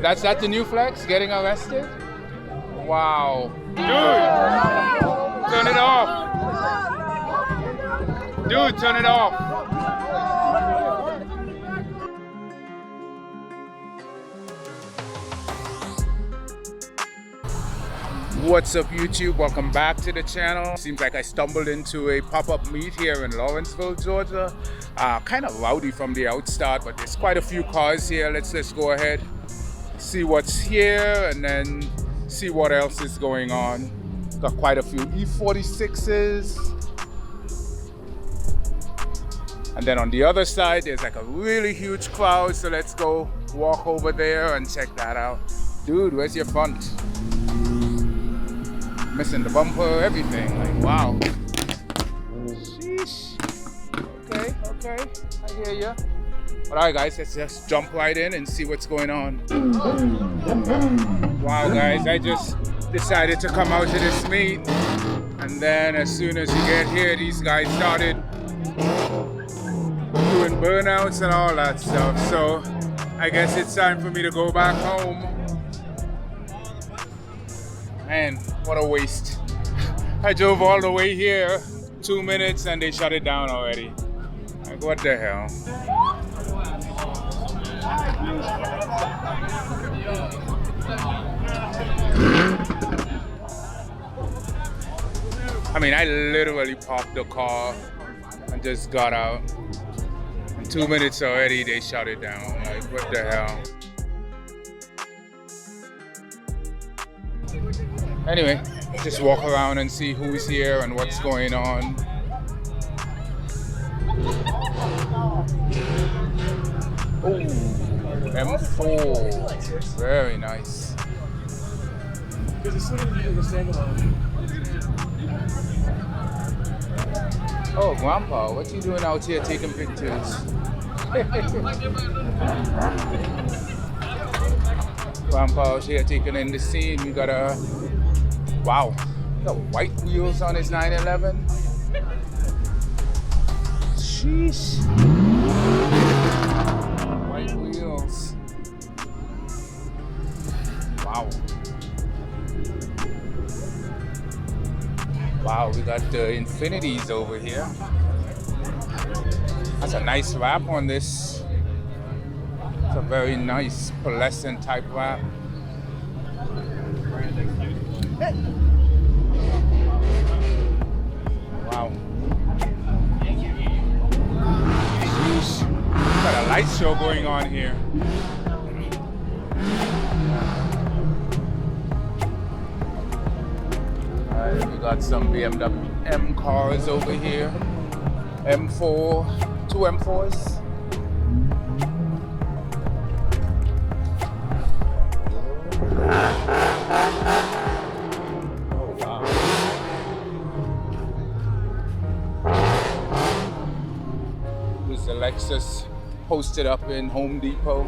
That's the new flex, getting arrested? Wow. Dude, turn it off. Dude, turn it off. What's up, YouTube? Welcome back to the channel. Seems like I stumbled into a pop-up meet here in Lawrenceville, Georgia. Kind of rowdy from the outstart, but there's quite a few cars here. Let's just go ahead, see what's here, and then see what else is going on. Got quite a few E46s. And then on the other side, there's like a really huge crowd. So let's go walk over there and check that out. Dude, where's your front? Missing the bumper, everything. Like, wow. Sheesh. Okay. I hear ya. All right, guys, let's just jump right in and see what's going on. Wow, guys, I just decided to come out to this meet. And then as soon as you get here, these guys started doing burnouts and all that stuff. So I guess it's time for me to go back home. Man, what a waste. I drove all the way here, 2 minutes, and they shut it down already. Like, what the hell? I mean, I literally parked the car and just got out. In 2 minutes already, they shut it down. Like, what the hell? Anyway, just walk around and see who's here and what's going on. Oh, M4, very nice. Oh, Grandpa, what you doing out here taking pictures? Grandpa out here taking in the scene. We got a, wow, we got white wheels on his 911. Sheesh. White wheels. Wow. Wow, we got the Infinities over here. That's a nice wrap on this. It's a very nice pearlescent type wrap. Wow. Sheesh. Got a light show going on here. Alright, we got some BMW M cars over here. M4, 2 M4s. Oh, wow. There's a Lexus posted up in Home Depot.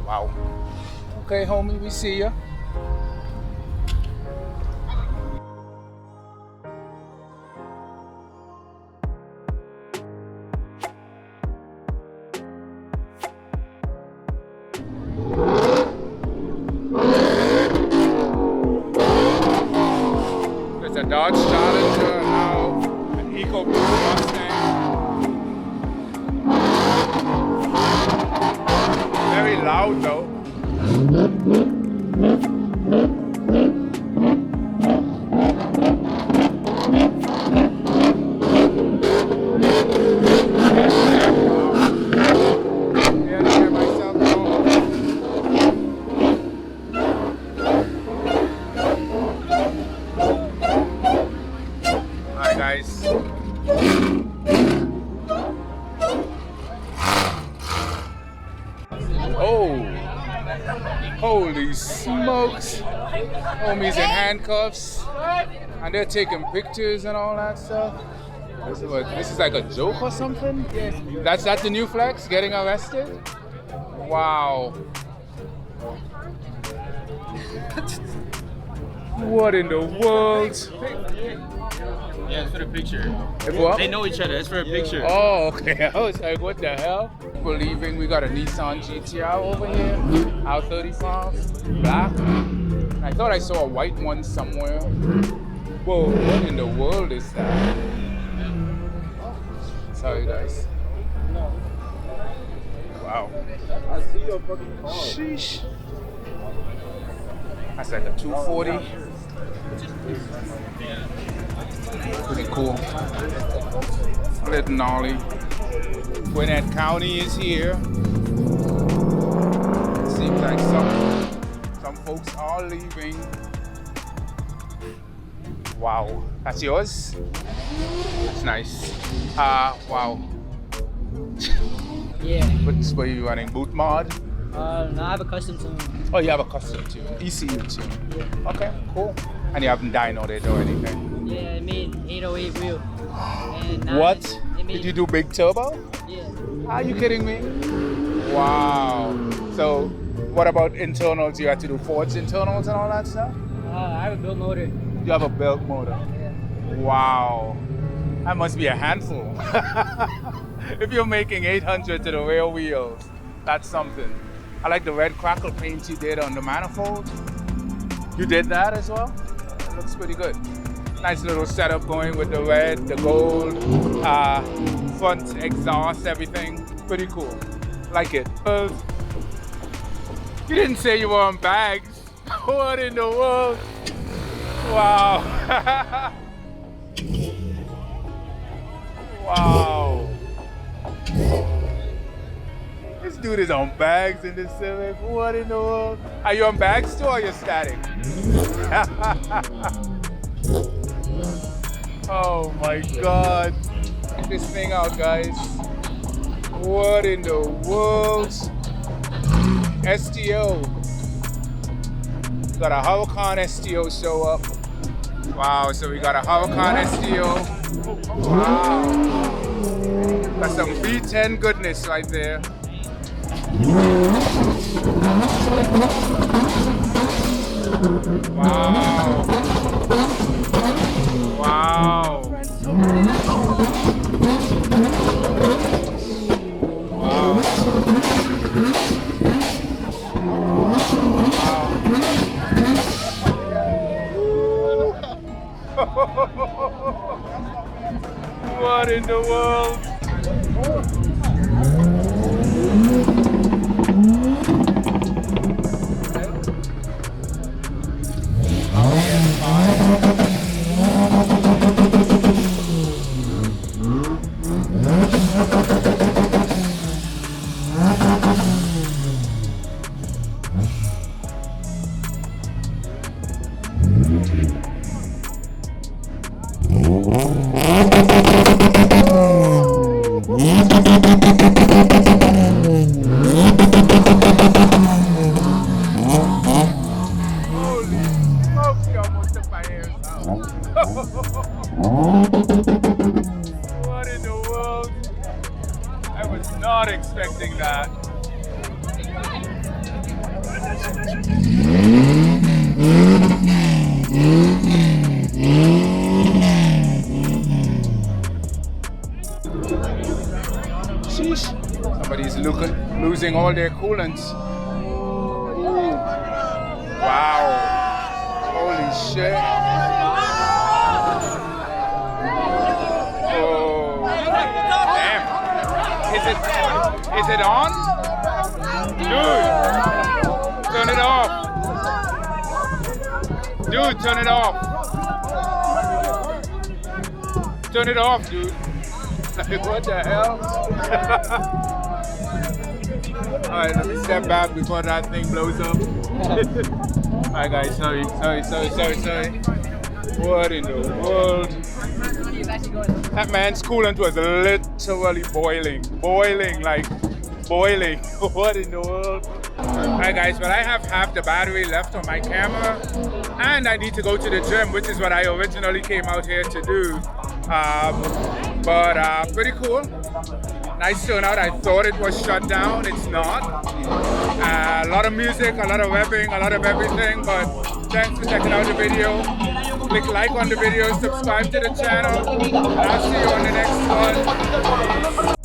Wow. Okay, homie, we see ya. There's a Dodge Challenger now, an EcoBoost Mustang. Very loud though. Oh, holy smokes. Homies in handcuffs. And they're taking pictures and all that stuff. This is like a joke or something? That's the new flex, getting arrested? Wow. What in the world? Yeah, it's for the picture. If what? They know each other. It's for a picture. Oh, okay. I was like, what the hell? We're leaving. We got a Nissan GTR over here. R35, black. I thought I saw a white one somewhere. Whoa, what in the world is that? Sorry, guys. Wow. I see your fucking car. Sheesh. That's like a 240. Pretty cool. Little Nolly. Gwinnett County is here. Seems like some folks are leaving. Wow. That's yours? That's nice. Wow. Yeah. What's where you running? Boot mod? No, I have a custom tune. Oh, you have a custom tune. ECU tune. Yeah. Okay, cool. And you haven't dynoed it or anything? Yeah, it made 808 wheel. And now What? It made, Did you do big turbo? Yeah. Are you kidding me? Wow. So, what about internals? You had to do forged internals and all that stuff? I have a built motor. You have a built motor? Yeah. Wow. That must be a handful. If you're making 800 to the rear wheels, that's something. I like the red crackle paint you did on the manifold. You did that as well? It looks pretty good. Nice little setup going with the red, the gold, front exhaust, everything. Pretty cool. Like it. You didn't say you were on bags. What in the world? Wow. Wow. This dude is on bags in this Civic. What in the world? Are you on bags too or are you static? Oh my God. Check this thing out, guys. What in the world? STO. Got a Huracan STO show up. Wow, so we got a Huracan STO. Wow. Got some V10 goodness right there. Wow. Wow. Wow. What in the world? What in the world? I was not expecting that. Sheesh. Somebody's losing all their coolants. Wow. Holy shit. Is it on? Dude, turn it off. Dude, turn it off. Turn it off, dude. Like, what the hell? Alright, let me step back before that thing blows up. Alright guys, sorry. What in the world? That man's coolant was literally boiling. What in the world? Alright guys, well I have half the battery left on my camera and I need to go to the gym, which is what I originally came out here to do. But pretty cool. Nice turnout. I thought it was shut down. It's not. A lot of music, a lot of revving, a lot of everything. But thanks for checking out the video. click like on the video, subscribe to the channel, and I'll see you on the next one.